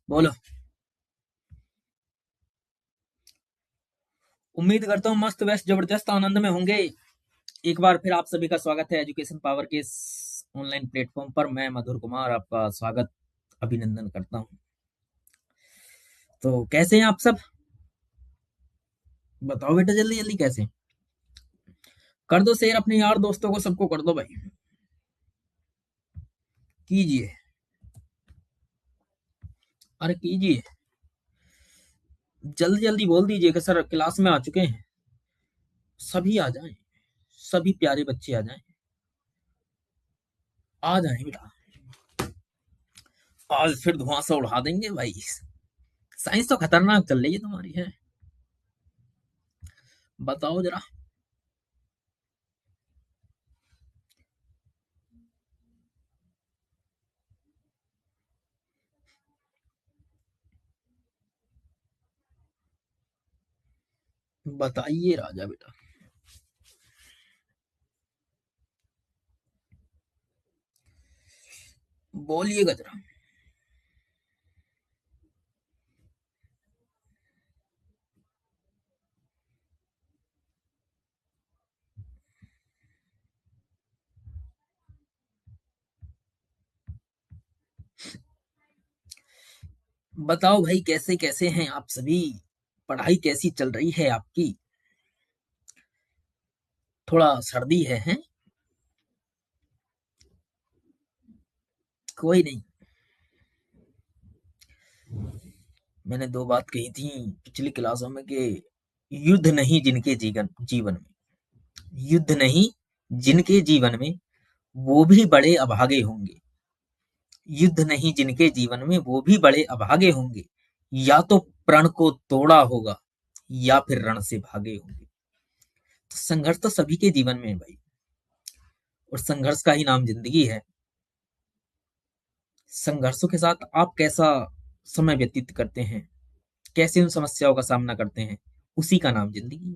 बोलो। उम्मीद करता हूँ मस्त व्यस्त जबरदस्त आनंद में होंगे। एक बार फिर आप सभी का स्वागत है एजुकेशन पावर के इस ऑनलाइन प्लेटफॉर्म पर। मैं मधुर कुमार आपका स्वागत अभिनंदन करता हूँ। तो कैसे हैं आप सब? बताओ बेटा, जल्दी जल्दी कैसे हैं? कर दो शेयर अपने यार दोस्तों को, सबको कर दो भाई। कीजिए। अरे कीजिए, जल्दी जल्दी बोल दीजिए कि सर क्लास में आ चुके हैं। सभी आ जाएं, सभी प्यारे बच्चे आ जाएं। आ जाएं बेटा, आज फिर धुआं उड़ा देंगे भाई। साइंस तो खतरनाक चल रही है तुम्हारी है। बताओ जरा। बताइए राजा बेटा। बोलिएगा जरा। बताओ भाई, कैसे कैसे हैं आप सभी? पढ़ाई कैसी चल रही है आपकी? थोड़ा सर्दी है? कोई नहीं। मैंने दो बात कही थी पिछली क्लासों में कि युद्ध नहीं जिनके जीवन जीवन में, युद्ध नहीं जिनके जीवन में वो भी बड़े अभागे होंगे। युद्ध नहीं जिनके जीवन में वो भी बड़े अभागे होंगे। या तो प्रण को तोड़ा होगा या फिर रण से भागे होंगे। तो संघर्ष तो सभी के जीवन में है भाई, और संघर्ष का ही नाम जिंदगी है। संघर्षों के साथ आप कैसा समय व्यतीत करते हैं, कैसे उन समस्याओं का सामना करते हैं, उसी का नाम जिंदगी है।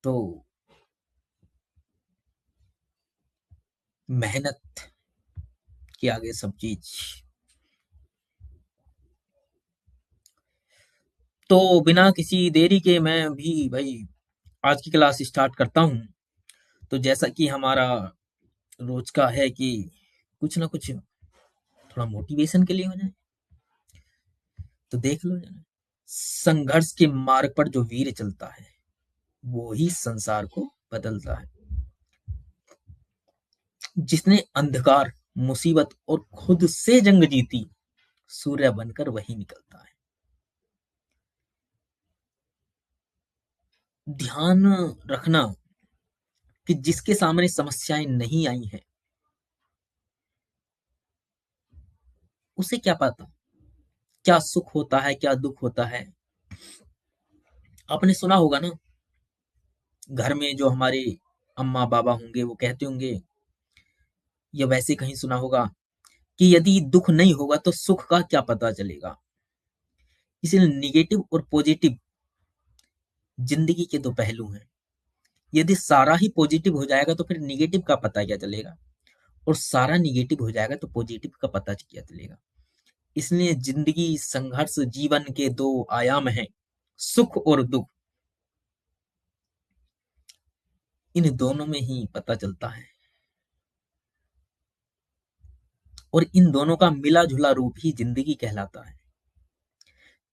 तो मेहनत के आगे सब चीज। तो बिना किसी देरी के मैं भी भाई आज की क्लास स्टार्ट करता हूँ। तो जैसा कि हमारा रोज का है कि कुछ ना कुछ थोड़ा मोटिवेशन के लिए हो जाए। तो देख लो जरा, संघर्ष के मार्ग पर जो वीर चलता है वो ही संसार को बदलता है। जिसने अंधकार, मुसीबत और खुद से जंग जीती, सूर्य बनकर वही निकलता है। ध्यान रखना कि जिसके सामने समस्याएं नहीं आई हैं, उसे क्या पता क्या सुख होता है, क्या दुख होता है। आपने सुना होगा ना, घर में जो हमारे अम्मा बाबा होंगे वो कहते होंगे, या वैसे कहीं सुना होगा कि यदि दुख नहीं होगा तो सुख का क्या पता चलेगा। इसलिए निगेटिव और पॉजिटिव जिंदगी के दो पहलू हैं। यदि सारा ही पॉजिटिव हो जाएगा तो फिर निगेटिव का पता क्या चलेगा, और सारा निगेटिव हो जाएगा तो पॉजिटिव का पता क्या चलेगा। इसलिए जिंदगी संघर्ष जीवन के दो आयाम हैं, सुख और दुख। इन दोनों में ही पता चलता है, और इन दोनों का मिला जुला रूप ही जिंदगी कहलाता है।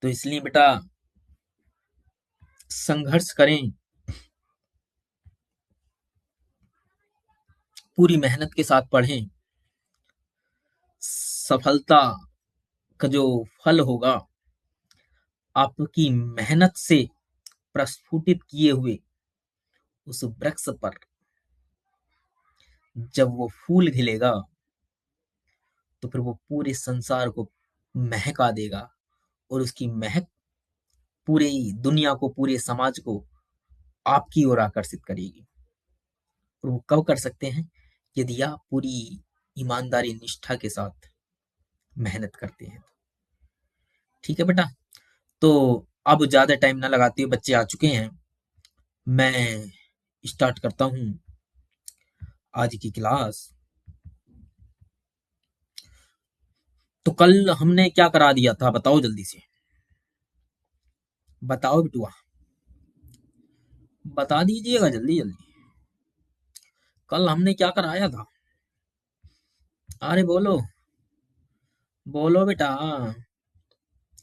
तो इसलिए बेटा, संघर्ष करें, पूरी मेहनत के साथ पढ़ें। सफलता का जो फल होगा, आपकी मेहनत से प्रस्फुटित किए हुए उस वृक्ष पर जब वो फूल खिलेगा, तो फिर वो पूरे संसार को महका देगा, और उसकी महक पूरी दुनिया को, पूरे समाज को आपकी ओर आकर्षित करेगी। और वो कब कर सकते हैं? यदि आप पूरी ईमानदारी निष्ठा के साथ मेहनत करते हैं। ठीक है बेटा। तो अब ज्यादा टाइम ना लगाते हुए, बच्चे आ चुके हैं, मैं स्टार्ट करता हूँ आज की क्लास। तो कल हमने क्या करा दिया था, बताओ जल्दी से, बताओ बिटुआ, बता दीजिएगा जल्दी जल्दी। कल हमने क्या कराया था? अरे बोलो, बोलो बेटा,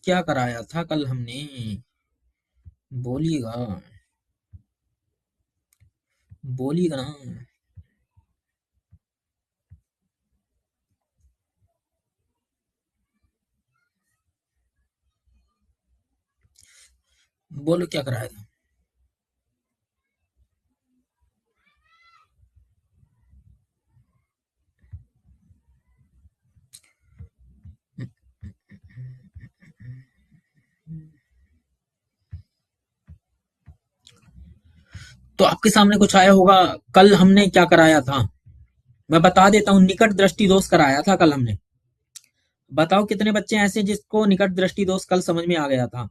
क्या कराया था कल हमने? बोलिएगा, बोलिएगा ना। बोलो क्या कराया था? तो आपके सामने कुछ आया होगा। कल हमने क्या कराया था, मैं बता देता हूँ। निकट दृष्टि दोष कराया था कल हमने। बताओ कितने बच्चे ऐसे जिसको निकट दृष्टि दोष कल समझ में आ गया था?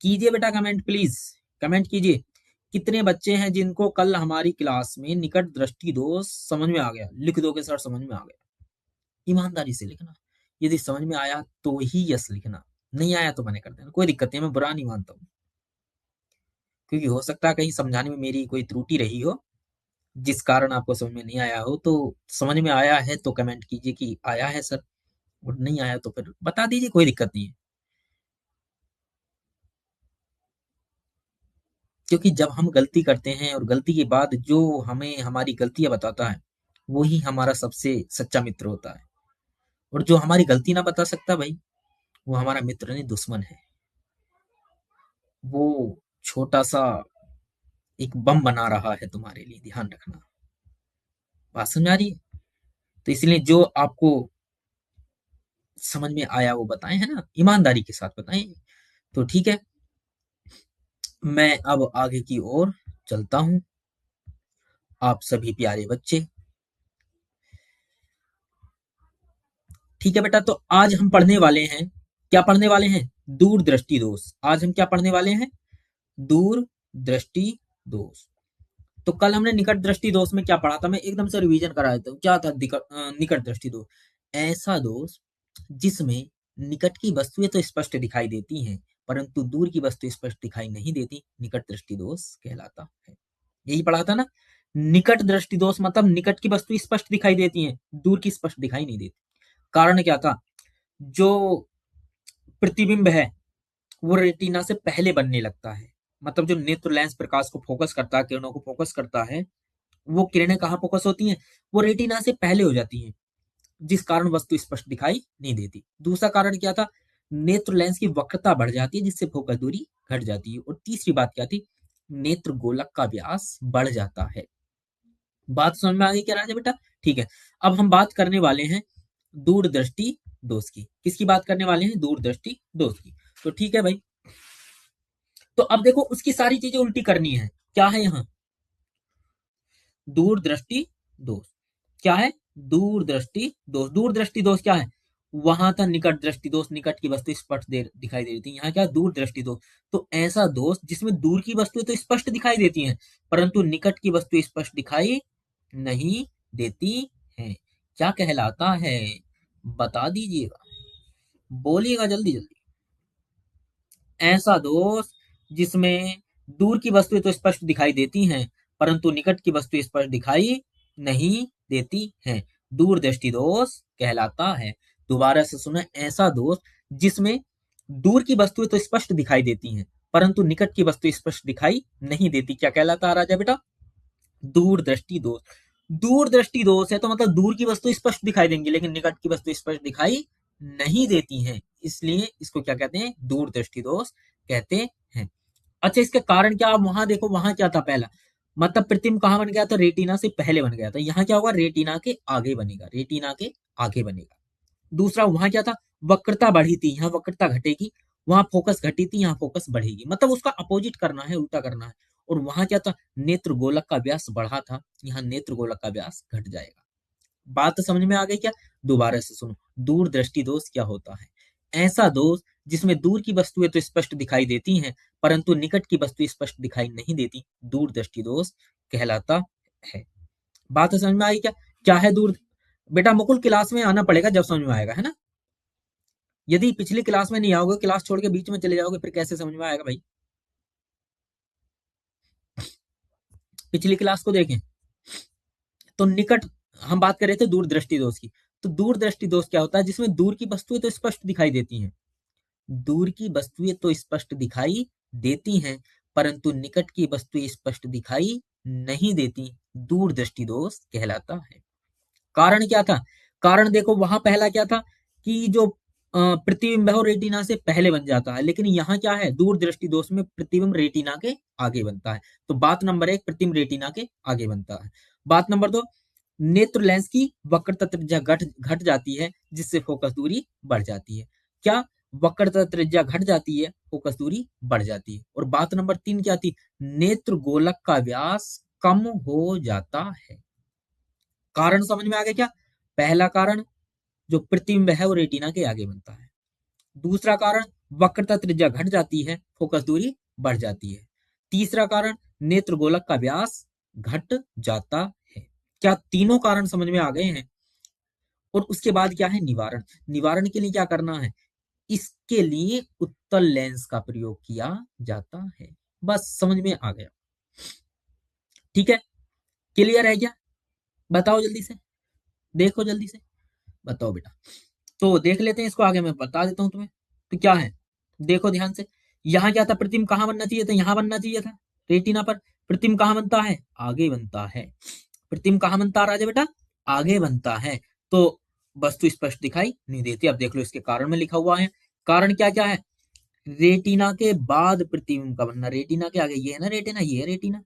कीजिए बेटा कमेंट, प्लीज कमेंट कीजिए। कितने बच्चे हैं जिनको कल हमारी क्लास में निकट दृष्टि दोष समझ में आ गया? लिख दो कि सर समझ में आ गया। ईमानदारी से लिखना। यदि समझ में आया तो ही यस लिखना, नहीं आया तो मना कर देना, कोई दिक्कत नहीं, मैं बुरा नहीं मानता हूँ। क्योंकि हो सकता है कहीं समझाने में मेरी कोई त्रुटि रही हो, जिस कारण आपको समझ में नहीं आया हो। तो समझ में आया है तो कमेंट कीजिए कि आया है सर, और नहीं आया तो फिर बता दीजिए, कोई दिक्कत नहीं है। क्योंकि जब हम गलती करते हैं और गलती के बाद जो हमें हमारी गलतियां बताता है, वो ही हमारा सबसे सच्चा मित्र होता है। और जो हमारी गलती ना बता सकता भाई, वो हमारा मित्र नहीं, दुश्मन है। वो छोटा सा एक बम बना रहा है तुम्हारे लिए, ध्यान रखना। बात समझ आ रही है? तो इसलिए जो आपको समझ में आया वो बताएं, है ना, ईमानदारी के साथ बताएं। तो ठीक है, मैं अब आगे की ओर चलता हूं। आप सभी प्यारे बच्चे, ठीक है बेटा, तो आज हम पढ़ने वाले हैं, क्या पढ़ने वाले हैं? दूरदृष्टि दोष। आज हम क्या पढ़ने वाले हैं? दूरदृष्टि दोष। तो कल हमने निकट दृष्टि दोष में क्या पढ़ा था? मैं एकदम से रिवीजन करा देता हूँ। क्या था निकट दृष्टि दोष? ऐसा दोष जिसमें निकट की वस्तुएं तो स्पष्ट दिखाई देती हैं, परंतु दूर की वस्तु स्पष्ट दिखाई नहीं देती, निकट दृष्टि दोष कहलाता है। यही पढ़ा था ना? निकट दृष्टि दोष मतलब निकट की वस्तु स्पष्ट दिखाई देती है, दूर की स्पष्ट दिखाई नहीं देती। कारण क्या था? जो प्रतिबिंब है वो रेटिना से पहले बनने लगता है। मतलब जो नेत्र लेंस प्रकाश को फोकस करता है, किरणों को फोकस करता है, वो किरणें कहाँ फोकस होती हैं? वो रेटिना से पहले हो जाती हैं, जिस कारण वस्तु स्पष्ट दिखाई नहीं देती। दूसरा कारण क्या था? नेत्र लेंस की वक्रता बढ़ जाती है, जिससे फोकस दूरी घट जाती है। और तीसरी बात क्या थी? नेत्र गोलक का व्यास बढ़ जाता है। बात समझ में आ गई क्या राजा बेटा? ठीक है, अब हम बात करने वाले हैं दूरदृष्टि दोष की। किसकी बात करने वाले हैं? दूरदृष्टि दोष की। तो ठीक है भाई, तो अब देखो उसकी सारी चीजें उल्टी करनी है। क्या है यहाँ? दूरदृष्टि दोष क्या है? दूरदृष्टि दोष। दूरदृष्टि दोष क्या है? वहां था निकट दृष्टि दोष, निकट की वस्तु स्पष्ट दिखाई दे रही थी। यहाँ क्या? दूर दृष्टि दोष। तो ऐसा दोष जिसमें दूर की वस्तु तो स्पष्ट दिखाई देती हैं, परंतु निकट की वस्तु स्पष्ट दिखाई नहीं देती है, क्या कहलाता है? बता दीजिएगा, बोलिएगा जल्दी जल्दी। ऐसा दोष जिसमें दूर की वस्तुएं तो स्पष्ट दिखाई देती हैं, परंतु निकट की वस्तु स्पष्ट दिखाई नहीं देती हैं, दूरदृष्टि दोष कहलाता है। दोबारा से सुना, ऐसा दोष जिसमें दूर की वस्तुएं तो स्पष्ट दिखाई देती हैं, परंतु निकट की वस्तु स्पष्ट दिखाई नहीं देती, क्या कहलाता है राजा बेटा? दूरदृष्टि दोष। दूरदृष्टि दोष है तो मतलब दूर की वस्तु स्पष्ट दिखाई देंगी, लेकिन निकट की वस्तु स्पष्ट दिखाई नहीं देती हैं, इसलिए इसको क्या कहते हैं? दूरदृष्टि दोष कहते हैं। अच्छा, इसके कारण क्या? आप वहां देखो, वहां क्या था पहला? मतलब प्रतिबिंब कहाँ बन गया था? रेटिना से पहले बन गया था। यहाँ क्या होगा? रेटिना के आगे बनेगा, रेटिना के आगे बनेगा। दूसरा, वहां क्या था? वक्रता बढ़ी थी, यहाँ वक्रता घटेगी। वहां फोकस घटी थी, यहाँ फोकस बढ़ेगी। मतलब उसका अपोजिट करना है, उल्टा करना है। और वहां क्या था? नेत्र गोलक का व्यास बढ़ा था, यहाँ नेत्र गोलक का व्यास घट जाएगा। बात तो समझ में आ गई क्या? दोबारा से सुनो, दूरदृष्टि दोष क्या होता है? ऐसा दोष जिसमें दूर की वस्तुएं तो स्पष्ट दिखाई देती हैं, परंतु निकट की वस्तु स्पष्ट दिखाई नहीं देती, दूरदृष्टि दोष कहलाता है। बात तो समझ में आई क्या? क्या है दूर? बेटा मुकुल क्लास में आना पड़ेगा, जब समझ में आएगा, है ना? यदि पिछली क्लास में नहीं आओगे, क्लास छोड़ के बीच में चले जाओगे, फिर कैसे समझ में आएगा भाई? पिछली क्लास को देखें तो निकट, हम बात कर रहे थे दूरदृष्टि दोष की। तो दूरदृष्टि दोष क्या होता है? जिसमें दूर की वस्तुएं तो स्पष्ट दिखाई देती हैं, दूर की वस्तुएं तो स्पष्ट दिखाई देती हैं, परंतु निकट की वस्तुएं स्पष्ट दिखाई नहीं देती, दूरदृष्टि दोष कहलाता है। कारण क्या था? कारण देखो, वहां पहला क्या था कि जो प्रतिबिंब है वो रेटिना से पहले बन जाता है, लेकिन यहाँ क्या है, दूरदृष्टि दोष में प्रतिबिंब रेटिना के आगे बनता है। तो बात नंबर एक, प्रतिबिंब रेटिना के आगे बनता है। बात नंबर दो, नेत्र लेंस की वक्रता त्रिज्या घट घट जाती है, जिससे फोकस दूरी बढ़ जाती है। क्या? वक्रता त्रिज्या घट जाती है, फोकस दूरी बढ़ जाती है। और बात नंबर तीन क्या थी? नेत्र गोलक का व्यास कम हो जाता है। कारण समझ में आ गया क्या? पहला कारण, जो प्रतिबिंब है वो रेटिना के आगे बनता है। दूसरा कारण, वक्रता त्रिज्या घट जाती है, फोकस दूरी बढ़ जाती है। तीसरा कारण, नेत्र गोलक का व्यास घट जाता है। क्या तीनों कारण समझ में आ गए हैं? और उसके बाद क्या है? निवारण। निवारण के लिए क्या करना है? इसके लिए उत्तल लेंस का प्रयोग किया जाता है। बस समझ में आ गया। ठीक है, क्लियर है क्या? बताओ जल्दी से, देखो जल्दी से, बताओ बेटा। तो देख लेते हैं इसको, आगे मैं बता देता हूं तुम्हें। तो क्या है, देखो ध्यान से। यहाँ क्या था? प्रतिबिंब कहाँ बनना चाहिए था? यहाँ बनना चाहिए था, रेटिना पर। प्रतिबिंब कहाँ बनता है? आगे बनता है। प्रतिबिंब कहाँ बनता है राजा बेटा? आगे बनता है। तो वस्तु स्पष्ट दिखाई नहीं देती। अब देख लो, इसके कारण में लिखा हुआ है। कारण क्या क्या है? रेटिना के बाद प्रतिबिंब का बनना। रेटिना के आगे, ये है ना रेटिना, ये है रेटिना।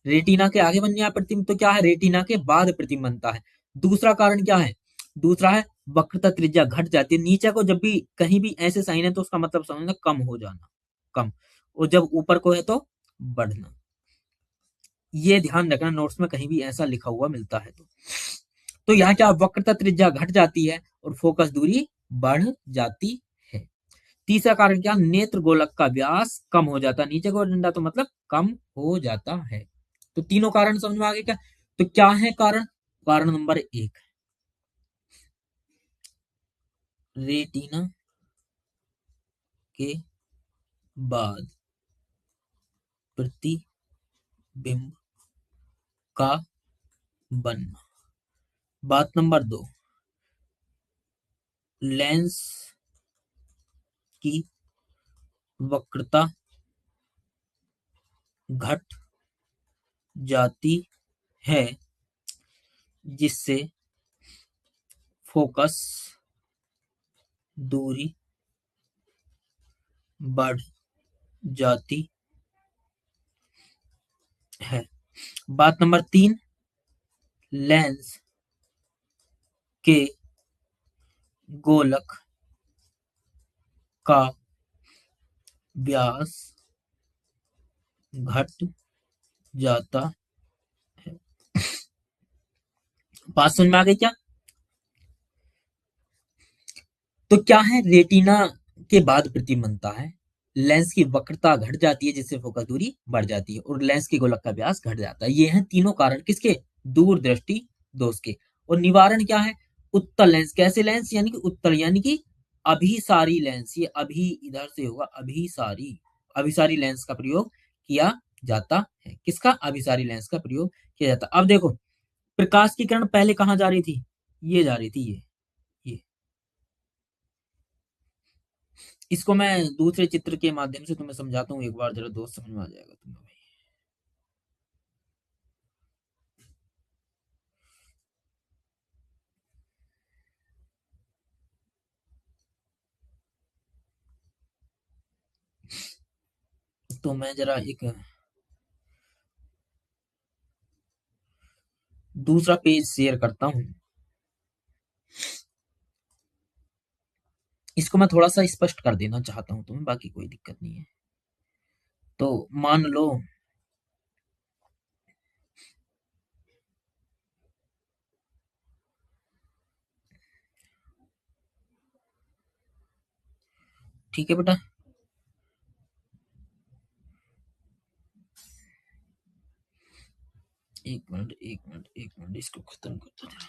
रेटिना के आगे बन गया प्रतिबिंब, तो क्या है? रेटिना के बाद प्रतिबिंब बनता है। दूसरा कारण क्या है? दूसरा है वक्रता त्रिज्या घट जाती है। नीचे को जब भी कहीं भी ऐसे साइन है तो उसका मतलब समझना कम हो जाना, कम। और जब ऊपर को है तो बढ़ना। ये ध्यान रखना, नोट्स में कहीं भी ऐसा लिखा हुआ मिलता है तो यहाँ क्या, वक्रता त्रिज्या घट जाती है और फोकस दूरी बढ़ जाती है। तीसरा कारण क्या? नेत्र गोलक का व्यास कम हो जाता है। नीचे को डंडा तो मतलब कम हो जाता है। तो तीनों कारण समझ में आ गए क्या? तो क्या है कारण? कारण नंबर एक, रेटिना के बाद प्रतिबिंब का बनना। बात नंबर दो, लेंस की वक्रता घट जाती है, जिससे फोकस दूरी बढ़ जाती है। बात नंबर तीन, लेंस के गोलक का व्यास घट जाता है। बात समझ में आ गई क्या? तो क्या है, रेटिना के बाद प्रतिबिंब बनता है, लेंस की वक्रता घट जाती है जिससे फोकस दूरी बढ़ जाती है, और लेंस के गोलक का व्यास घट जाता है। ये हैं तीनों कारण किसके? दूरदृष्टि दोष के। और निवारण क्या है? उत्तल लेंस। कैसे लेंस? यानी कि उत्तल, यानी कि अभिसारी लेंस। ये अभी इधर से होगा, अभिसारी। अभिसारी लेंस का प्रयोग किया जाता है। किसका? अभिसारी लेंस का प्रयोग किया जाता है। अब देखो, प्रकाश की किरण पहले कहाँ जा रही थी? ये जा रही थी, ये। इसको मैं दूसरे चित्र के माध्यम से तुम्हें समझाता हूँ, एक बार जरा दोस्त, समझ में आ जाएगा तुम्हें भाई। तो मैं जरा एक दूसरा पेज शेयर करता हूँ। इसको मैं थोड़ा सा स्पष्ट कर देना चाहता हूँ तुम्हें, बाकी कोई दिक्कत नहीं है। तो मान लो, ठीक है बेटा, एक मिनट एक मिनट एक मिनट, इसको खत्म करता हूँ।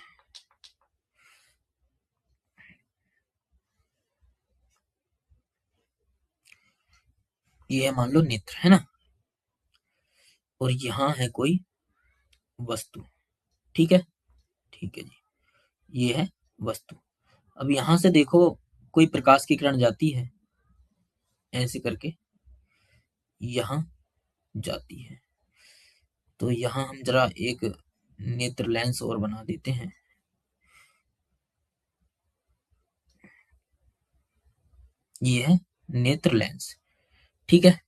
ये है मान लो नेत्र, है ना, और यहाँ है कोई वस्तु। ठीक है, ठीक है जी, ये है वस्तु। अब यहां से देखो, कोई प्रकाश की किरण जाती है ऐसे करके, यहाँ जाती है। तो यहाँ हम जरा एक नेत्र लेंस और बना देते हैं। ये है नेत्र लेंस। ठीक है,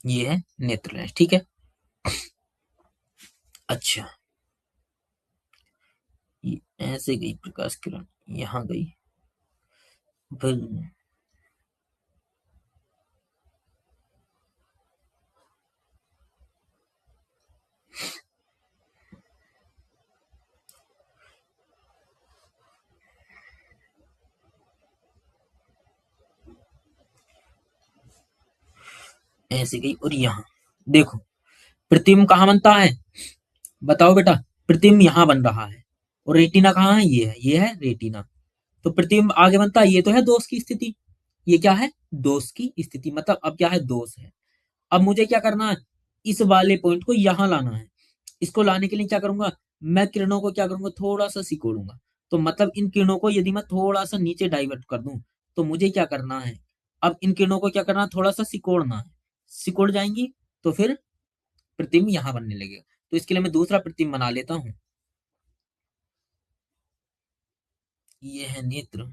ये है नेत्र लेंस। ठीक है, अच्छा, ये ऐसे गई प्रकाश किरण, यहाँ गई, फिर ऐसे गई, और यहाँ देखो प्रतिबिंब कहाँ बनता है, बताओ बेटा। प्रतिबिंब यहाँ बन रहा है, और रेटिना कहाँ है, ये है रेटिना। तो प्रतिबिंब आगे बनता है, ये तो है दोष की स्थिति, ये क्या है, दोष की स्थिति, मतलब अब क्या है, दोष है। अब मुझे क्या करना है, इस वाले पॉइंट को यहां लाना है। इसको लाने के लिए क्या करूंगा, मैं किरणों को क्या करूंगा, थोड़ा सा सिकोड़ूंगा। तो मतलब इन किरणों को यदि मैं थोड़ा सा नीचे डाइवर्ट कर दूं, तो मुझे क्या करना है, अब इन किरणों को क्या करना है, थोड़ा सा सिकोड़ना है। सिकोड़ जाएंगी तो फिर प्रतिबिंब यहां बनने लगेगा। तो इसके लिए मैं दूसरा प्रतिबिंब बना लेता हूं। ये है नेत्र,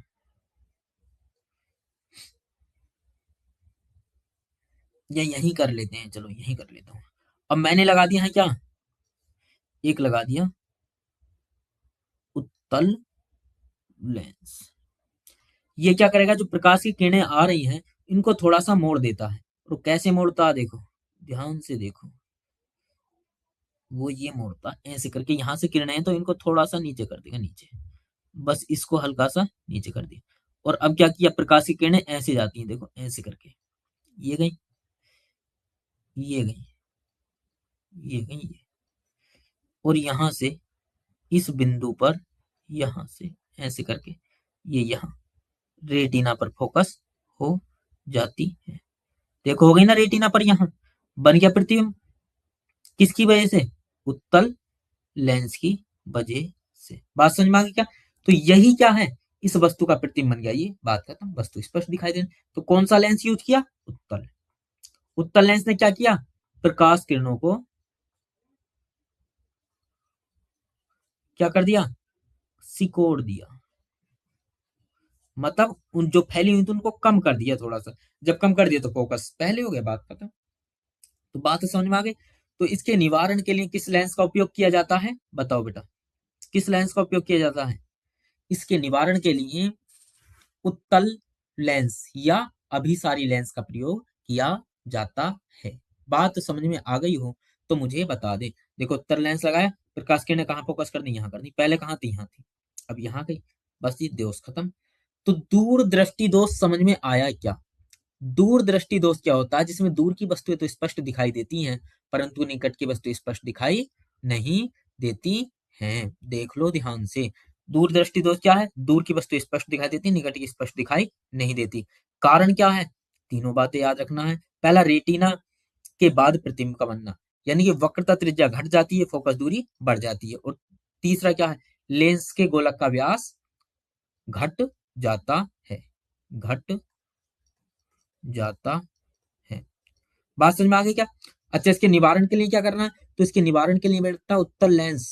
या यही कर लेते हैं, चलो यही कर लेता हूँ। अब मैंने लगा दिया है क्या, एक लगा दिया उत्तल लेंस। ये क्या करेगा, जो प्रकाश की किरणें आ रही हैं इनको थोड़ा सा मोड़ देता है। और कैसे मोड़ता है देखो, ध्यान से देखो, वो ये मोड़ता ऐसे करके, यहां से किरणें हैं तो इनको थोड़ा सा नीचे कर देगा, नीचे, बस इसको हल्का सा नीचे कर दिया। और अब क्या किया, प्रकाश की किरणें ऐसे जाती हैं, देखो ऐसे करके, ये गई, ये गई, ये गई, ये, और यहां से इस बिंदु पर, यहां से ऐसे करके, ये यहाँ रेटिना पर फोकस हो जाती है। देखो हो गई ना रेटिना पर, यहाँ बन गया प्रतिबिंब, किसकी वजह से, उत्तल लेंस की वजह से। बात समझ में आ गई क्या। तो यही क्या है, इस वस्तु का प्रतिबिंब बन गया, ये बात खत्म, वस्तु स्पष्ट दिखाई दे। तो कौन सा लेंस यूज किया, उत्तल। उत्तल लेंस ने क्या किया, प्रकाश किरणों को क्या कर दिया, सिकोड़ दिया, मतलब उन जो फैली हुई थी उनको कम कर दिया थोड़ा सा। जब कम कर दिया तो फोकस पहले हो गया, बात खत्म। तो बात समझ में आ गई। तो इसके निवारण के लिए किस लेंस का उपयोग किया जाता है, बताओ बेटा, किस लेंस का उपयोग किया जाता है। इसके निवारण के लिए उत्तल लेंस या अभिसारी लेंस का प्रयोग किया जाता है। बात समझ में आ गई हो तो मुझे बता दे। देखो उत्तल लेंस लगाया, प्रकाश किरणें कहाँ फोकस कर दी, यहाँ कर दी, पहले कहाँ थी, यहाँ थी, अब यहाँ गई, बस ये दोष खत्म। तो दूरदृष्टि दोष समझ में आया क्या। दूरदृष्टि दोष क्या होता है, जिसमें दूर की वस्तुएं तो स्पष्ट दिखाई देती हैं, परंतु निकट की वस्तु स्पष्ट दिखाई नहीं देती हैं। देख लो ध्यान से, दूरदृष्टि दोष क्या है, दूर की वस्तु स्पष्ट दिखाई देती, निकट की स्पष्ट दिखाई नहीं देती। कारण क्या है, तीनों बातें याद रखना है। पहला, रेटिना के बाद प्रतिबिंब का बनना, यानी कि वक्रता त्रिज्या घट जाती है, फोकस दूरी बढ़ जाती है। और तीसरा क्या है, लेंस के गोलक का व्यास घट जाता है, घट जाता है। बात समझ में आ गई क्या। अच्छा, इसके निवारण के लिए क्या करना है, तो इसके निवारण के लिए बेटा उत्तल लेंस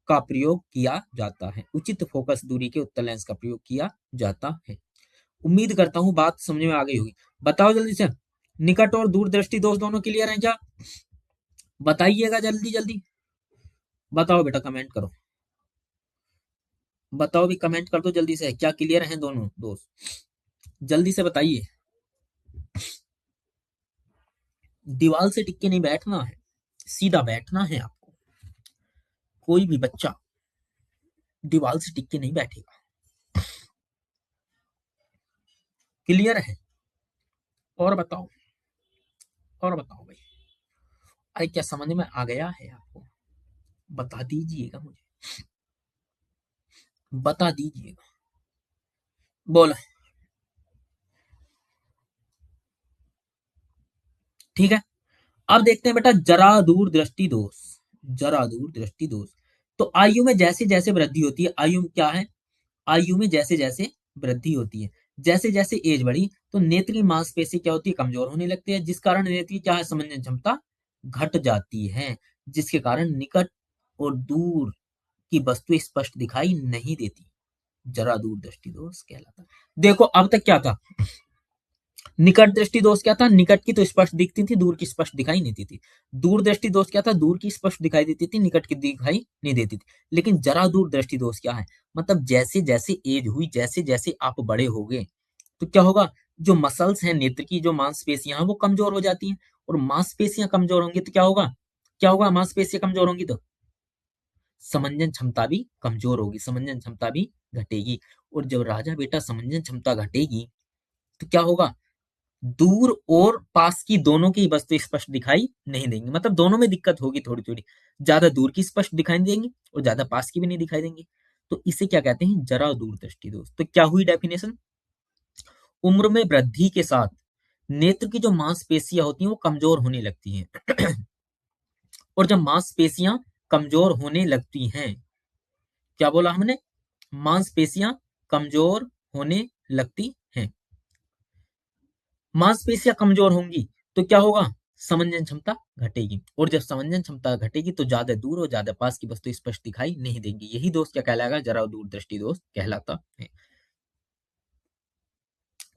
का प्रयोग किया जाता है, उचित फोकस दूरी के उत्तल लेंस का प्रयोग किया जाता है। उम्मीद करता हूं बात समझ में आ गई होगी। बताओ जल्दी से, निकट और दूरदृष्टि दोष दोनों क्लियर हैं क्या, बताइएगा जल्दी जल्दी, बताओ बेटा, कमेंट करो, बताओ भी, कमेंट कर दो जल्दी से, क्या क्लियर हैं दोनों दोस्त, जल्दी से बताइए। दीवार से टिक के नहीं बैठना है, सीधा बैठना है आपको। कोई भी बच्चा दीवार से टिक के नहीं बैठेगा। क्लियर है, और बताओ, और बताओ भाई, अरे क्या समझ में आ गया है आपको, बता दीजिएगा मुझे। बता दीजिएगा। बोलो। ठीक है। अब देखते हैं बेटा जरा दूर दृष्टि दोष। जरा दूर दृष्टि दोष। तो आयु में जैसे जैसे वृद्धि होती है, आयु में क्या है, आयु में जैसे जैसे वृद्धि होती है, जैसे जैसे एज बढ़ी तो नेत्र की मांसपेशी क्या होती है, कमजोर होने लगती है, जिस कारण नेत्र की क्या है, समंजन क्षमता घट जाती है, जिसके कारण निकट और दूर की वस्तु स्पष्ट दिखाई नहीं देती। जरा दूर दृष्टि दोष कहलाता है। देखो अब तक क्या था, निकट दृष्टि दोष क्या था, निकट की तो स्पष्ट दिखती थी, दूर की स्पष्ट दिखाई नहीं देती थी। दूर दृष्टि दोष क्या था, दूर की स्पष्ट दिखाई देती थी, निकट की दिखाई नहीं देती थी। लेकिन जरा दूर दृष्टि दोष क्या है, मतलब जैसे जैसे एज हुई, जैसे जैसे आप बड़े हो गए, तो क्या होगा, जो मसल्स हैं नेत्र की, जो मांसपेशियां हैं वो कमजोर हो जाती हैं, और मांसपेशियां कमजोर होंगी तो क्या होगा, क्या होगा, मांसपेशियां कमजोर होंगी तो समंजन क्षमता भी कमजोर होगी, समंजन क्षमता भी घटेगी। और जब राजा बेटा समंजन क्षमता घटेगी तो क्या होगा, दूर और पास की दोनों की वस्तु स्पष्ट दिखाई नहीं देंगी, मतलब दोनों में दिक्कत होगी थोड़ी थोड़ी, ज्यादा दूर की स्पष्ट दिखाई नहीं देंगी और ज्यादा पास की भी नहीं दिखाई देंगी। तो इसे क्या कहते हैं, जरा दूरदृष्टि दोष। तो क्या हुई डेफिनेशन, उम्र में वृद्धि के साथ नेत्र की जो मांसपेशियां होती हैं वो कमजोर होने लगती हैं और जब मांसपेशियां कमजोर होने लगती हैं, क्या बोला हमने, मांसपेशियां कमजोर होने लगती हैं, मांसपेशियां कमजोर होंगी तो क्या होगा, समंजन क्षमता घटेगी, और जब समंजन क्षमता घटेगी तो ज्यादा दूर और ज्यादा पास की वस्तु स्पष्ट दिखाई नहीं देंगी, यही दोष क्या कहलाएगा, जरा दूरदृष्टि दोष कहलाता है।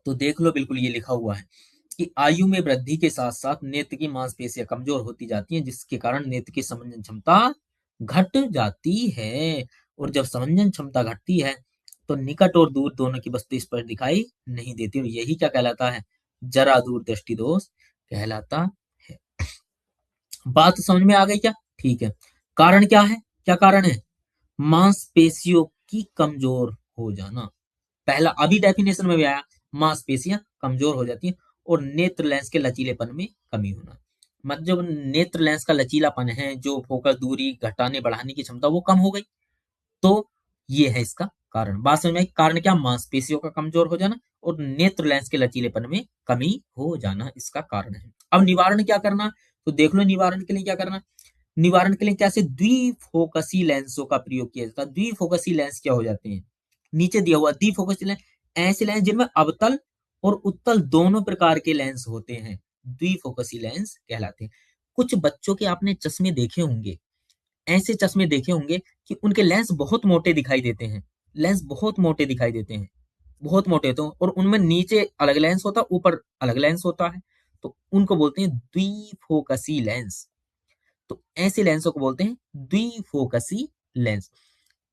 तो देख लो बिल्कुल ये लिखा हुआ है कि आयु में वृद्धि के साथ साथ नेत्र की मांसपेशियां कमजोर होती जाती हैं, जिसके कारण नेत्र की समंजन क्षमता घट जाती है, और जब समंजन क्षमता घटती है तो निकट और दूर दोनों की वस्तु स्पष्ट दिखाई नहीं देती, और यही क्या कहलाता है, जरा दूर दृष्टि दोष कहलाता है। बात समझ में आ गई क्या, ठीक है। कारण क्या है, क्या कारण है, मांसपेशियों की कमजोर हो जाना, पहला अभी डेफिनेशन में भी आया, मांसपेशियां कमजोर हो जाती हैं और नेत्र लेंस के लचीलेपन में कमी होना, मतलब जो नेत्र लेंस का लचीलापन है, जो फोकस दूरी घटाने बढ़ाने की क्षमता वो कम हो गई, तो ये है इसका कारण। बात समझ में आई? कारण क्या, मांसपेशियों का कमजोर हो जाना और नेत्र लेंस के लचीलेपन में कमी हो जाना इसका कारण है। अब निवारण क्या करना, तो देख लो निवारण के लिए क्या करना, निवारण के लिए कैसे, द्विफोकसी लेंसों का प्रयोग किया जाता है। द्विफोकसी लेंस क्या हो जाते हैं, नीचे दिया हुआ द्विफोकसी लेंस, ऐसे लेंस जिनमें अवतल और उत्तल दोनों प्रकार के लेंस होते हैं, द्विफोकसी लेंस कहलाते हैं। कुछ बच्चों के आपने चश्मे देखे होंगे, ऐसे चश्मे देखे होंगे कि उनके लेंस बहुत मोटे दिखाई देते हैं, लेंस बहुत मोटे दिखाई देते हैं, बहुत मोटे होते हैं, और उनमें नीचे अलग लेंस होता है, ऊपर अलग लेंस होता है, तो उनको बोलते हैं द्विफोकसी लेंस। तो ऐसे लेंसों को बोलते हैं द्विफोकसी लेंस।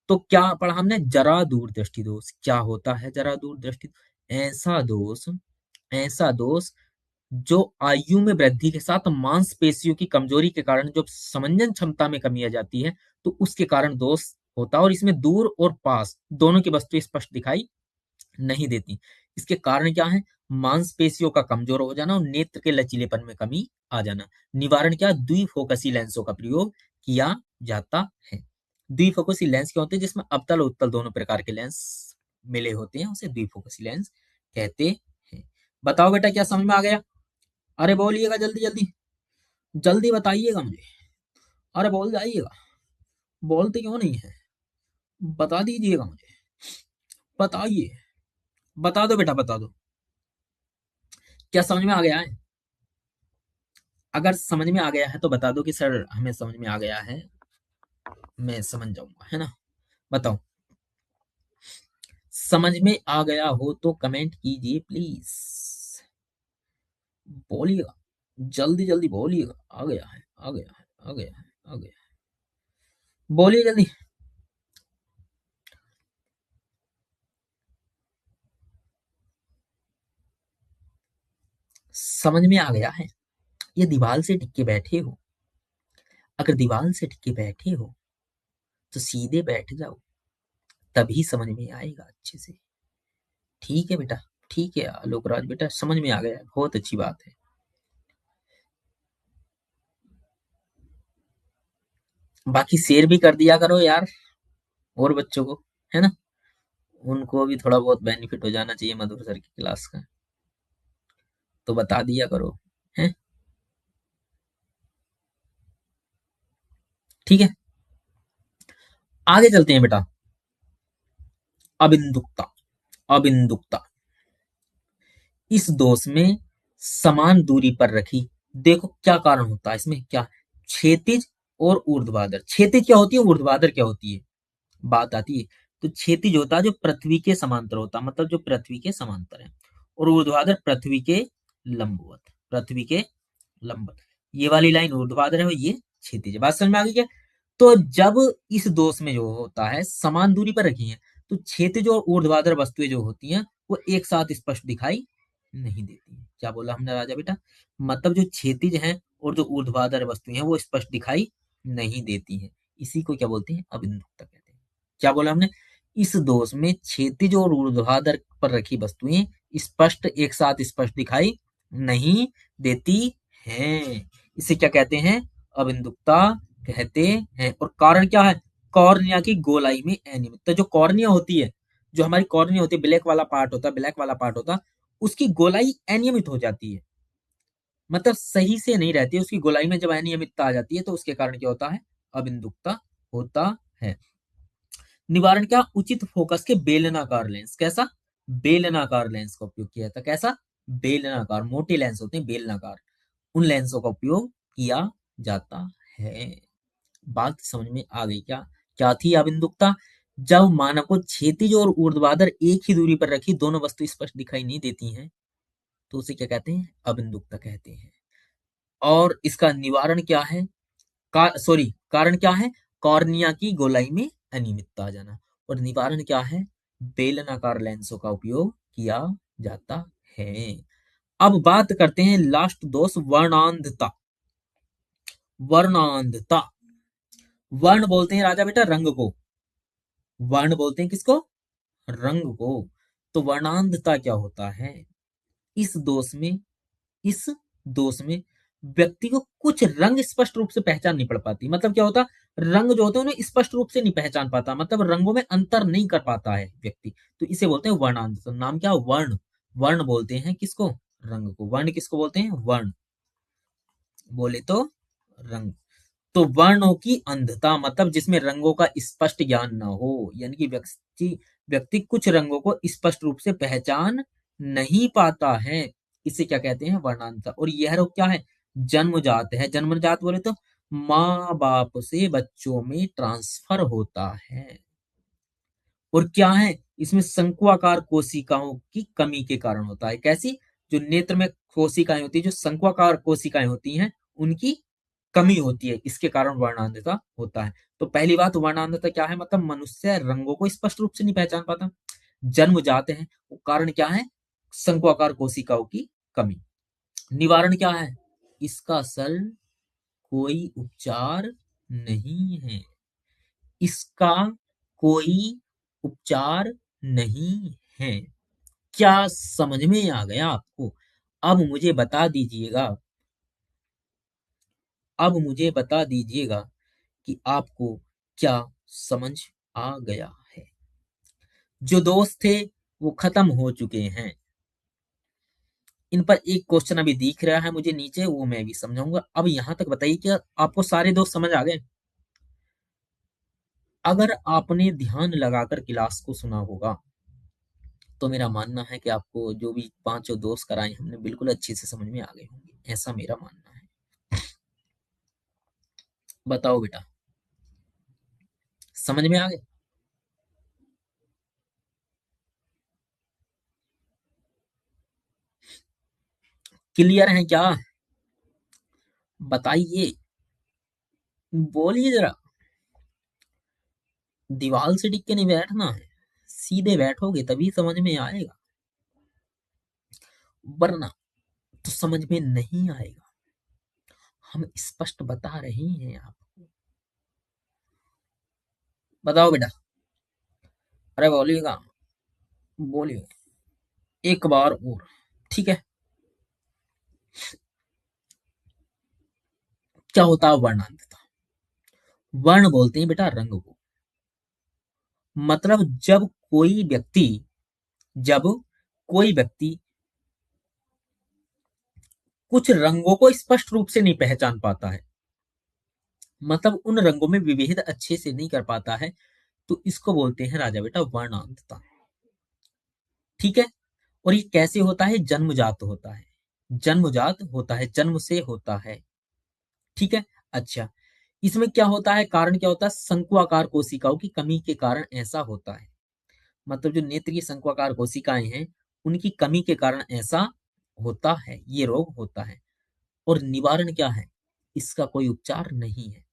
तो क्या पढ़ा हमने, जरा दूरदृष्टि दोष क्या होता है, जरा दूरदृष्टि, ऐसा दोष, ऐसा दोष जो आयु में वृद्धि के साथ मांसपेशियों की कमजोरी के कारण जो समंजन क्षमता में कमी आ जाती है, तो उसके कारण दोष होता है, और इसमें दूर और पास दोनों की वस्तु स्पष्ट दिखाई नहीं देती। इसके कारण क्या है, मांसपेशियों का कमजोर हो जाना और नेत्र के लचीलेपन में कमी आ जाना। निवारण क्या, द्विफोकसी लेंसों का प्रयोग किया जाता है। द्विफोकसी लेंस क्या होते हैं, जिसमें अवतल और उत्तल दोनों प्रकार के लेंस मिले होते हैं, उसे द्विफोकसी लेंस कहते हैं। बताओ बेटा क्या समझ में आ गया, अरे बोलिएगा जल्दी जल्दी, जल्दी बताइएगा मुझे, अरे बोल जाइएगा, बोलते क्यों नहीं है, बता दीजिएगा मुझे, बताइए, बता दो बेटा बता दो, क्या समझ में आ गया है, अगर समझ में आ गया है तो बता दो कि सर हमें समझ में आ गया है, मैं समझ जाऊंगा, है ना। बताओ, समझ में आ गया हो तो कमेंट कीजिए प्लीज, बोलिएगा, जल्दी जल्दी बोलिएगा, आ गया है आ गया है आ गया है आ गया है, बोलिए जल्दी। समझ में आ गया है, ये दीवार से टिक के बैठे हो, अगर दीवार से टिक के बैठे हो तो सीधे बैठ जाओ, तभी समझ में आएगा अच्छे से। ठीक है बेटा, ठीक है आलोकराज बेटा, समझ में आ गया, बहुत अच्छी बात है। बाकी शेयर भी कर दिया करो यार, और बच्चों को, है ना, उनको भी थोड़ा बहुत बेनिफिट हो जाना चाहिए मधुर सर की क्लास का, तो बता दिया करो। है, ठीक है, आगे चलते हैं बेटा। अबिंदुकता, अबिंदुकता, इस दोष में समान दूरी पर रखी, देखो क्या कारण होता है इसमें, क्या, क्षैतिज और ऊर्ध्वाधर। क्षैतिज क्या होती है, ऊर्ध्वाधर क्या होती है, बात आती है। तो क्षैतिज होता है जो पृथ्वी के समांतर होता है, मतलब जो पृथ्वी के समांतर है, और ऊर्ध्वाधर पृथ्वी के लंबवत, पृथ्वी के लंबवत। ये वाली लाइन ऊर्ध्वाधर है, ये क्षैतिज है। बात समझ में आ गई क्या? तो जब इस दोष में जो होता है समान दूरी पर रखी है, तो क्षैतिज और ऊर्ध्वाधर वस्तुएं जो होती हैं वो एक साथ स्पष्ट दिखाई नहीं देती है। क्या बोला हमने राजा बेटा, मतलब जो क्षैतिज है और जो ऊर्ध्वाधर वस्तुएं हैं वो स्पष्ट दिखाई नहीं देती हैं, इसी को क्या बोलते हैं, अबिंदुकता कहते हैं। क्या बोला हमने, इस दोष में क्षैतिज और ऊर्ध्वाधर पर रखी वस्तुएं स्पष्ट, एक साथ स्पष्ट दिखाई नहीं देती हैं, इसे क्या कहते हैं, अबिंदुकता कहते हैं। और कारण क्या है, कॉर्निया की गोलाई में अनियमितता। जो कॉर्निया होती है, जो हमारी कॉर्निया होती है, ब्लैक वाला पार्ट होता है, ब्लैक वाला पार्ट होता है, उसकी गोलाई अनियमित हो जाती है, मतलब सही से नहीं रहती है उसकी गोलाई में। जब अनियमितता आ जाती है तो उसके कारण क्या होता है, अबिंदुकता होता है। निवारण क्या, उचित फोकस के बेलनाकार लेंस, कैसा, बेलनाकार लेंस का उपयोग किया जाता है। कैसा, बेलनाकार, मोटे लेंस होते हैं बेलनाकार, उन लेंसों का उपयोग किया जाता है। बात समझ में आ गई क्या, क्या थी अबिंदुकता, जब मानव को क्षैतिज और ऊर्ध्वाधर एक ही दूरी पर रखी दोनों वस्तु स्पष्ट दिखाई नहीं देती हैं, तो उसे क्या कहते हैं, अबिंदुकता कहते हैं। और इसका निवारण क्या है, सॉरी कारण क्या है, कॉर्निया की गोलाई में अनियमितता आ जाना। और निवारण क्या है, बेलनाकार लेंसों का उपयोग किया जाता है। अब बात करते हैं लास्ट दोष, वर्णांधता। वर्णांधता, वर्ण बोलते हैं राजा बेटा रंग को, वर्ण बोलते हैं किसको, रंग को। तो वर्णांधता क्या होता है, इस दोष में, इस दोष में व्यक्ति को कुछ रंग स्पष्ट रूप से पहचान नहीं पड़ पाती। मतलब क्या होता, रंग जो होते हैं उन्हें स्पष्ट रूप से नहीं पहचान पाता, मतलब रंगों में अंतर नहीं कर पाता है व्यक्ति, तो इसे बोलते हैं वर्णांध। तो नाम क्या, वर्ण, वर्ण बोलते हैं किसको, रंग को। वर्ण किसको बोलते हैं, वर्ण बोले तो रंग। तो वर्णों की अंधता, मतलब जिसमें रंगों का स्पष्ट ज्ञान ना हो, यानी कि व्यक्ति व्यक्ति कुछ रंगों को स्पष्ट रूप से पहचान नहीं पाता है, इसे क्या कहते हैं, वर्णांधता। और यह रोग क्या है, जन्मजात है। जन्मजात बोले तो माँ बाप से बच्चों में ट्रांसफर होता है। और क्या है, इसमें शंक्वाकार कोशिकाओं की कमी के कारण होता है। कैसी, जो नेत्र में कोशिकाएं होती है, जो शंक्वाकार कोशिकाएं होती हैं, उनकी कमी होती है, इसके कारण वर्णांधता होता है। तो पहली बात, वर्णांधता क्या है, मतलब मनुष्य रंगों को स्पष्ट रूप से नहीं पहचान पाता, जन्म जाते हैं। वो कारण क्या है, शंक्वाकार कोशिकाओं की कमी। निवारण क्या है, इसका सरल कोई उपचार नहीं है, इसका कोई उपचार नहीं है। क्या समझ में आ गया आपको? अब मुझे बता दीजिएगा, अब मुझे बता दीजिएगा कि आपको क्या समझ आ गया है। जो दोस्त थे वो खत्म हो चुके हैं। इन पर एक क्वेश्चन अभी दिख रहा है मुझे नीचे, वो मैं भी समझाऊंगा। अब यहां तक बताइए कि आपको सारे दोस्त समझ आ गए? अगर आपने ध्यान लगाकर क्लास को सुना होगा तो मेरा मानना है कि आपको जो भी पांचों दोस्त कराए हमने बिल्कुल अच्छे से समझ में आ गए होंगे, ऐसा मेरा मानना है। बताओ बेटा, समझ में आ गए? क्लियर है क्या? बताइए, बोलिए जरा। दीवार से टिक के नहीं बैठना है, सीधे बैठोगे तभी समझ में आएगा, वरना तो समझ में नहीं आएगा। हम स्पष्ट बता रहे हैं आपको। बताओ बेटा, अरे बोलिएगा, बोलिए एक बार और, ठीक है। क्या होता है वर्णांतता, वर्ण बोलते हैं बेटा रंग को, मतलब जब कोई व्यक्ति कुछ रंगों को स्पष्ट रूप से नहीं पहचान पाता है, मतलब उन रंगों में विभेद अच्छे से नहीं कर पाता है, तो इसको बोलते हैं राजा बेटा वर्णांधता। ठीक है। और ये कैसे होता है? जन्मजात होता है। जन्मजात होता है, जन्म से होता है। ठीक है। अच्छा, इसमें क्या होता है? कारण क्या होता है? शंक्वाकार कोशिकाओं की कमी के कारण ऐसा होता है। मतलब जो नेत्र की शंक्वाकार कोशिकाएं हैं, उनकी कमी के कारण ऐसा होता है, ये रोग होता है। और निवारण क्या है? इसका कोई उपचार नहीं है।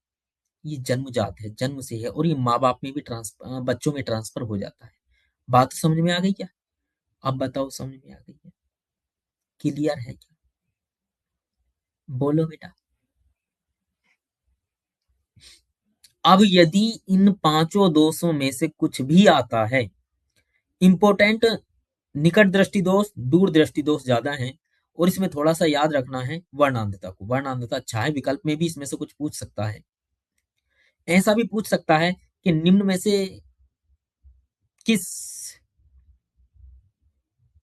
ये जन्मजात है, जन्म से है, और ये माँ बाप में भी बच्चों में ट्रांसफर हो जाता है। बात समझ में आ गई क्या? अब बताओ, समझ में आ गई है? क्लियर है क्या? बोलो बेटा। अब यदि इन पांचों दोषों में से कुछ भी आता है, इंपोर्टेंट, निकट दृष्टि दोष, दूर दृष्टि दोष ज्यादा है, और इसमें थोड़ा सा याद रखना है वर्णांधता को। वर्णांधता अच्छा है, विकल्प में भी इसमें से कुछ पूछ सकता है। ऐसा भी पूछ सकता है कि निम्न में से किस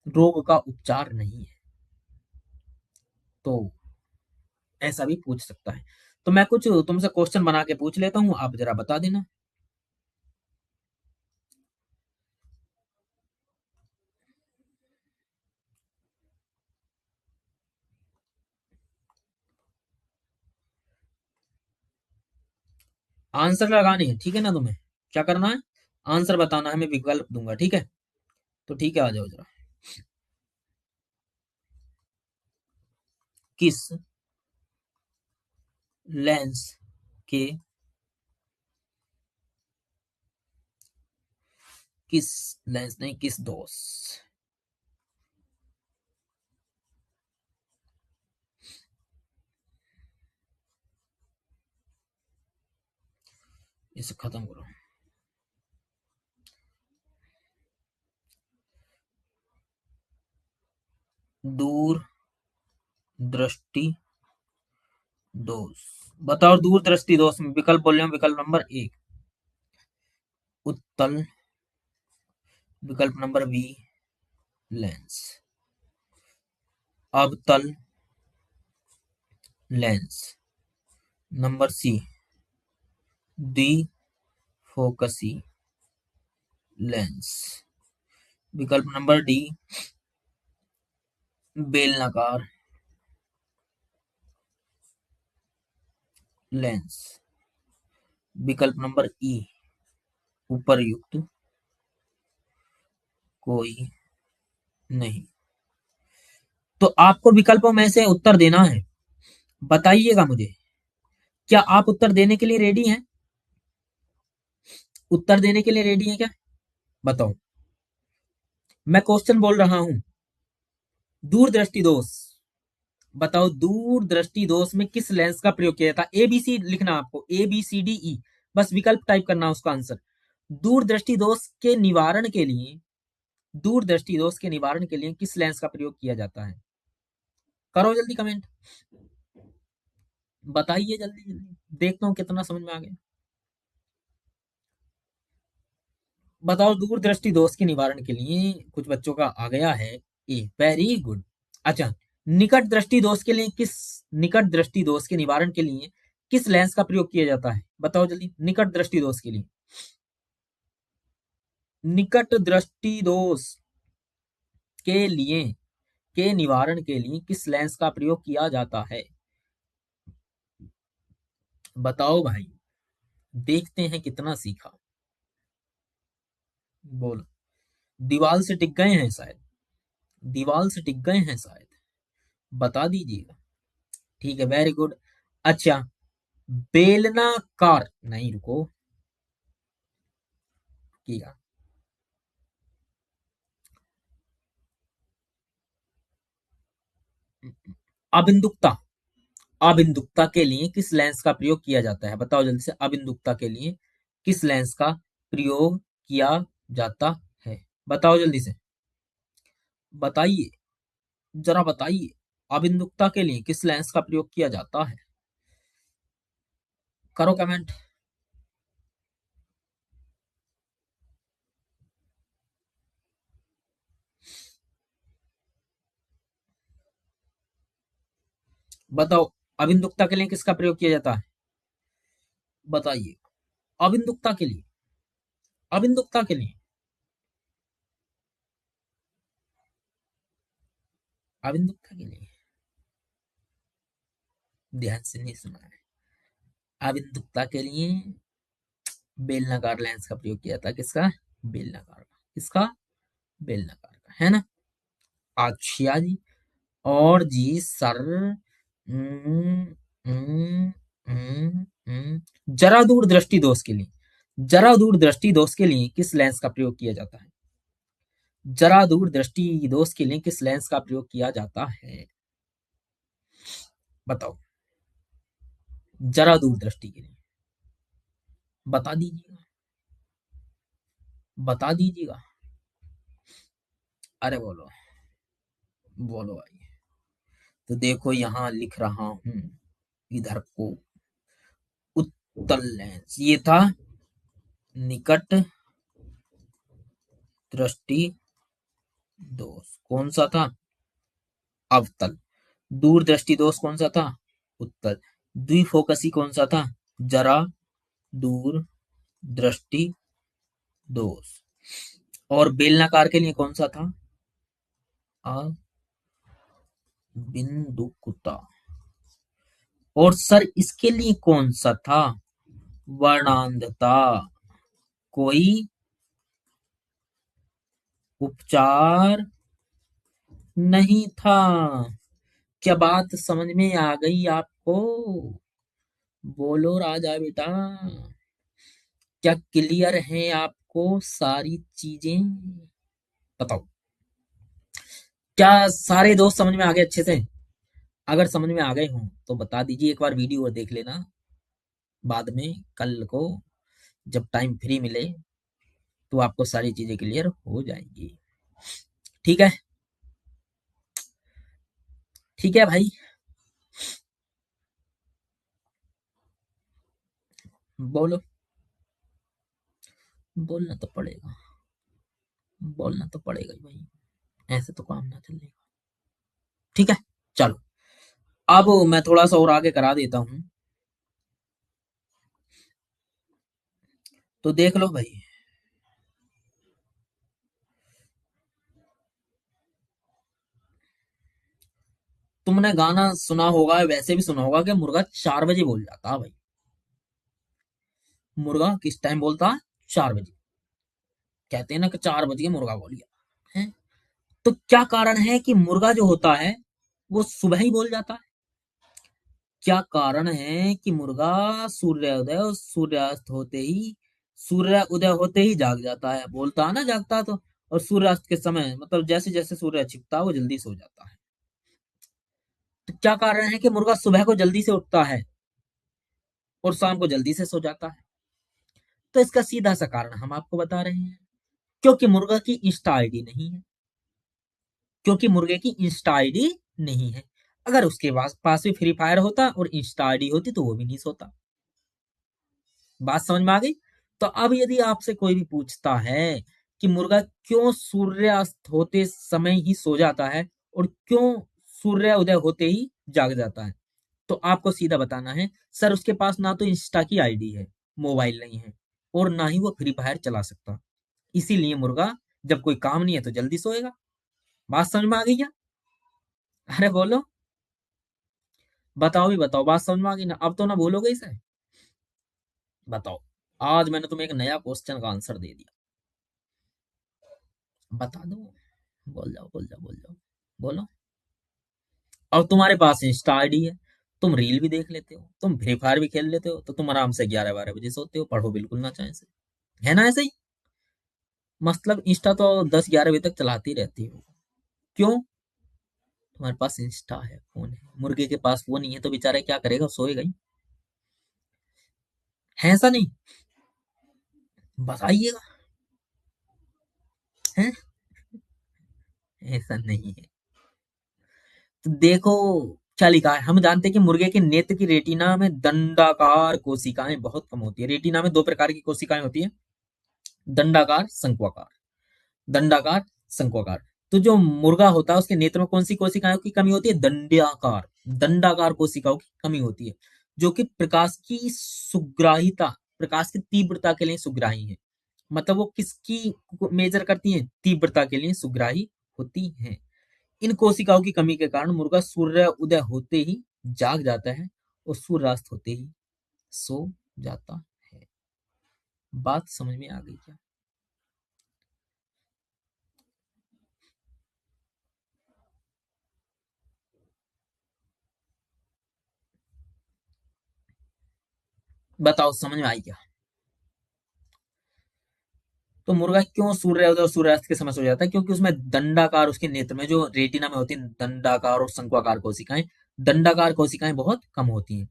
रोग का उपचार नहीं है, तो ऐसा भी पूछ सकता है। तो मैं कुछ तुमसे क्वेश्चन बना के पूछ लेता हूं, आप जरा बता देना। आंसर लगाने हैं, ठीक है ना? तुम्हें क्या करना है? आंसर बताना है, मैं विकल्प दूंगा, ठीक है? तो ठीक है, आ जाओ जरा। किस लेंस के किस लेंस नहीं, किस दोष इसे खत्म करो। दूर दृष्टि दोष। बताओ, दूर दृष्टि दोष में विकल्प बोल रहे हो। विकल्प नंबर एक उत्तल, विकल्प नंबर बी लेंस, अवतल लेंस, नंबर सी द्विफोकसी लेंस, विकल्प नंबर डी बेलनाकार लेंस, विकल्प नंबर ई उपरयुक्त कोई नहीं। तो आपको विकल्पों में से उत्तर देना है, बताइएगा मुझे। क्या आप उत्तर देने के लिए रेडी हैं? उत्तर देने के लिए रेडी हैं क्या? बताओ। मैं क्वेश्चन बोल रहा हूं। दूर दृष्टि दोष, बताओ दूर दृष्टि दोष में किस लेंस का प्रयोग किया जाता है? एबीसी लिखना आपको, ABCDE, बस विकल्प टाइप करना उसका आंसर। दूर दृष्टि दोष के निवारण के लिए, दूर दृष्टि दोष के निवारण के लिए किस लेंस का प्रयोग किया जाता है? करो जल्दी कमेंट, बताइए जल्दी जल्दी, देखता हूँ कितना समझ में आ गया। बताओ, दूर दृष्टि दोष के निवारण के लिए कुछ बच्चों का आ गया है ए, वेरी गुड। अच्छा, निकट दृष्टि दोष के निवारण के लिए किस लेंस का प्रयोग किया जाता है? बताओ जल्दी। निकट दृष्टि दोष के लिए, निकट दृष्टि दोष के लिए, के निवारण के लिए किस लेंस का प्रयोग किया जाता है? बताओ भाई, देखते हैं कितना सीखा। बोलो। दीवाल से टिक गए हैं शायद, दीवाल से टिक गए हैं शायद, बता दीजिएगा। ठीक है, वेरी गुड। अच्छा, बेलनाकार नहीं, रुको, किया अबिंदुकता, अबिंदुकता के लिए किस लेंस का प्रयोग किया जाता है? बताओ जल्दी से, अबिंदुकता के लिए किस लेंस का प्रयोग किया जाता है? बताओ जल्दी से, बताइए, जरा बताइए, अबिंदुकता के लिए किस लेंस का प्रयोग किया जाता है? करो कमेंट। बताओ, अबिंदुकता के लिए किसका प्रयोग किया जाता है? बताइए। अबिंदुकता के लिए, अबिंदुकता के लिए, अबिंदुकता के लिए ध्यान से नहीं सुना है। अबिंदुकता के लिए बेलनाकार लेंस का प्रयोग किया था। किसका? बेलनाकार का। किसका? बेलनाकार का, है ना? अच्छा जी। और जी सर, जरा दूर दृष्टि दोष के लिए, जरा दूर दृष्टि दोष के लिए किस लेंस का प्रयोग किया जाता है? जरा दूर दृष्टि दोष के लिए किस लेंस का प्रयोग किया जाता है? बताओ। जरा दूर दृष्टि के लिए बता दीजिएगा, बता दीजिएगा। अरे बोलो, बोलो भाई। तो देखो यहां लिख रहा हूं, इधर को उत्तल लेंस ये था, निकट दृष्टि दोष कौन सा था? अवतल। दूर दृष्टि दोष कौन सा था? उत्तल। द्विफोकसी कौन सा था? जरा दूर दृष्टि दोष। और बेलनाकार के लिए कौन सा था? अबिंदुकता। और सर इसके लिए कौन सा था? वर्णांधता। कोई उपचार नहीं था। क्या बात समझ में आ गई आपको? बोलो राजा बेटा, क्या क्लियर है आपको सारी चीजें? बताओ, क्या सारे दोस्त समझ में आ गए अच्छे से? अगर समझ में आ गए हों तो बता दीजिए, एक बार वीडियो और देख लेना बाद में, कल को जब टाइम फ्री मिले तो आपको सारी चीजें क्लियर हो जाएंगी। ठीक है? ठीक है भाई। बोलो, बोलना तो पड़ेगा, बोलना तो पड़ेगा ही भाई, ऐसे तो काम ना चलेगा। ठीक है, चलो अब मैं थोड़ा सा और आगे करा देता हूं, तो देख लो भाई। तुमने गाना सुना होगा, वैसे भी सुना होगा कि मुर्गा 4 बजे बोल जाता है भाई। मुर्गा किस टाइम बोलता है? 4 बजे। कहते हैं ना कि 4 बजे मुर्गा बोल गया है। तो क्या कारण है कि मुर्गा जो होता है वो सुबह ही बोल जाता है? क्या कारण है कि मुर्गा सूर्योदय और सूर्यास्त होते ही, सूर्य उदय होते ही जाग जाता है? बोलता है ना जागता तो, और सूर्यास्त के समय मतलब जैसे जैसे सूर्य छिपता है वो जल्दी सो जाता है। तो क्या कारण है कि मुर्गा सुबह को जल्दी से उठता है और शाम को जल्दी से सो जाता है? तो इसका सीधा सा कारण हम आपको बता रहे हैं, क्योंकि मुर्गा की इंस्टा आईडी नहीं है। क्योंकि मुर्गे की इंस्टा आईडी नहीं है। अगर उसके पास भी फ्री फायर होता और इंस्टा आईडी होती तो वो भी नहीं सोता। बात समझ में आ गई? तो अब यदि आपसे कोई भी पूछता है कि मुर्गा क्यों सूर्यास्त होते समय ही सो जाता है और क्यों सूर्य उदय होते ही जाग जाता है, तो आपको सीधा बताना है, सर उसके पास ना तो इंस्टा की आईडी है, मोबाइल नहीं है, और ना ही वो फ्री फायर चला सकता। इसीलिए मुर्गा जब कोई काम नहीं है तो जल्दी सोएगा। बात समझ में आ गई क्या? अरे बोलो, बताओ भी बताओ, बात समझ में आ गई ना? अब तो ना बोलोगे इसे? बताओ, आज मैंने तुम्हें एक नया क्वेश्चन का आंसर दे दिया, बता दो। बोल जाओ, बोल जाओ, बोल जाओ, बोलो। अब तुम्हारे पास इंस्टा आईडी है, तुम रील भी देख लेते हो, तुम फ्री फायर भी खेल लेते हो, तो तुम आराम से 11-12 बजे सोते हो, पढ़ो बिल्कुल ना चाहे से। है ना ऐसे ही? मतलब इंस्टा तो 10-11 बजे तक चलाती रहती हो। क्यों? तुम्हारे पास इंस्टा है, फोन है। मुर्गे के पास वो नहीं है तो बेचारे क्या करेगा? सोएगा ही। है ऐसा नहीं? बताइएगा। है? ऐसा नहीं है। तो देखो क्या लिखा है। हम जानते हैं कि मुर्गे के नेत्र की रेटिना में दंडाकार कोशिकाएं बहुत कम होती है। रेटिना में 2 प्रकार की कोशिकाएं होती है, दंडाकार, शंक्वाकार। दंडाकार, शंक्वाकार। तो जो मुर्गा होता है उसके नेत्र में कौन सी कोशिकाओं की कमी होती है? दंडाकार, दंडाकार कोशिकाओं की कमी होती है, जो कि प्रकाश की सुग्राहिता, प्रकाश की तीव्रता के लिए सुग्राही है। मतलब वो किसकी मेजर करती हैं? तीव्रता के लिए सुग्राही होती हैं। इन कोशिकाओं की कमी के कारण मुर्गा सूर्य उदय होते ही जाग जाता है और सूर्यास्त होते ही सो जाता है। बात समझ में आ गई क्या? बताओ समझ में आई क्या? तो मुर्गा क्यों सूर्योदय और सूर्यास्त के समय सो जाता है? क्योंकि उसमें दंडाकार, उसके नेत्र में जो रेटिना में होती है दंडाकार और शंक्वाकार कोशिकाएं, दंडाकार कोशिकाएं बहुत कम होती हैं,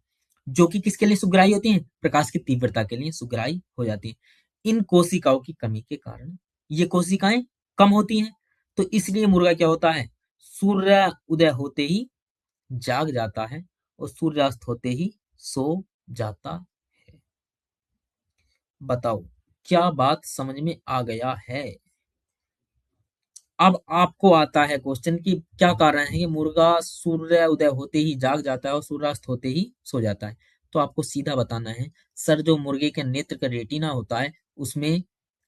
जो कि किसके लिए सुग्राही होती हैं? प्रकाश की तीव्रता के लिए सुग्राही हो जाती हैं। इन कोशिकाओं की कमी के कारण ये कोशिकाएं कम होती हैं, तो इसलिए मुर्गा क्या होता है? सूर्य उदय होते ही जाग जाता है और सूर्यास्त होते ही सो जाता है। बताओ, क्या बात समझ में आ गया है? अब आपको आता है क्वेश्चन कि क्या कारण है कि मुर्गा सूर्य उदय होते ही जाग जाता है और सूर्यास्त होते ही सो जाता है। तो आपको सीधा बताना है, सर जो मुर्गे के नेत्र का रेटिना होता है उसमें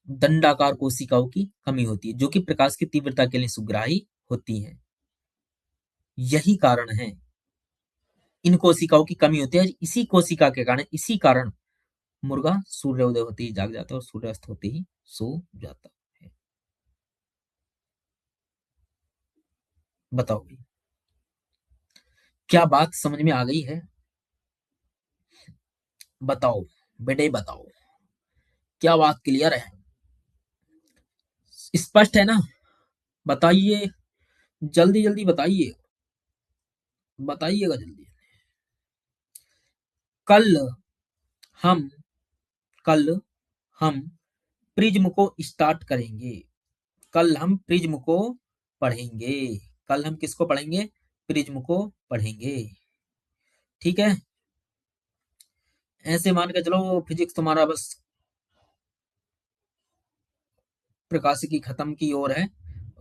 दंडाकार कोशिकाओं की कमी होती है, जो कि प्रकाश की तीव्रता के लिए सुग्राही होती है। यही कारण है, इन कोशिकाओं की कमी होती है। इसी कोशिका के कारण, इसी कारण मुर्गा सूर्योदय होते ही जाग जाता है और सूर्यास्त होते ही सो जाता है। बताओ भाई, क्या बात समझ में आ गई है? बताओ बेटे बताओ, क्या बात क्लियर है? स्पष्ट है ना? बताइए, जल्दी जल्दी बताइए, बताइएगा जल्दी। कल हम कल हम प्रिज्म को स्टार्ट करेंगे। कल हम प्रिज्म को पढ़ेंगे। कल हम किसको पढ़ेंगे? प्रिज्म को पढ़ेंगे। ठीक है, ऐसे मान के चलो फिजिक्स तुम्हारा बस प्रकाशिकी खत्म की ओर है।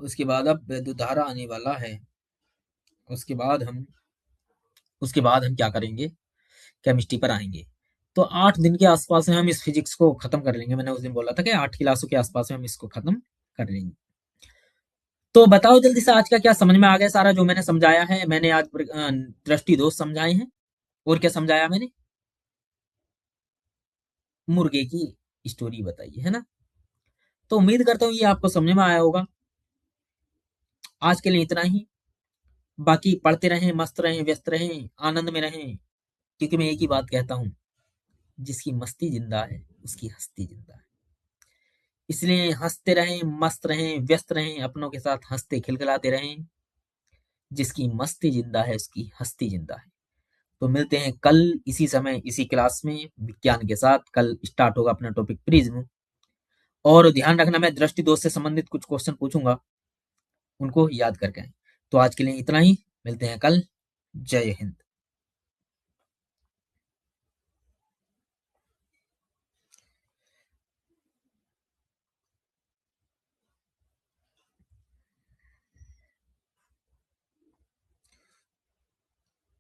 उसके बाद अब विद्युत धारा आने वाला है। उसके बाद हम उसके बाद हम क्या करेंगे? केमिस्ट्री पर आएंगे। तो 8 दिन के आसपास में हम इस फिजिक्स को खत्म कर लेंगे। मैंने उस दिन बोला था कि 8 क्लासों के आसपास में हम इसको खत्म कर लेंगे। तो बताओ जल्दी से, आज का क्या समझ में आ गया? सारा जो मैंने समझाया है, मैंने आज दृष्टि दोष समझाए हैं। और क्या समझाया मैंने? मुर्गे की स्टोरी बताई है ना? तो उम्मीद करता हूँ ये आपको समझ में आया होगा। आज के लिए इतना ही। बाकी पढ़ते रहें, मस्त रहें, व्यस्त रहें, आनंद में रहें। क्योंकि मैं एक ही बात कहता हूँ, जिसकी मस्ती जिंदा है उसकी हस्ती जिंदा है। इसलिए हंसते रहें, मस्त रहें, व्यस्त रहें, अपनों के साथ हंसते खिलखिलाते रहें। जिसकी मस्ती जिंदा है उसकी हस्ती जिंदा है। तो मिलते हैं कल इसी समय इसी क्लास में विज्ञान के साथ। कल स्टार्ट होगा अपना टॉपिक प्रिज्म। और ध्यान रखना, मैं दृष्टि दोष से संबंधित कुछ क्वेश्चन पूछूंगा, उनको याद करके आएं। तो आज के लिए इतना ही। मिलते हैं कल। जय हिंद।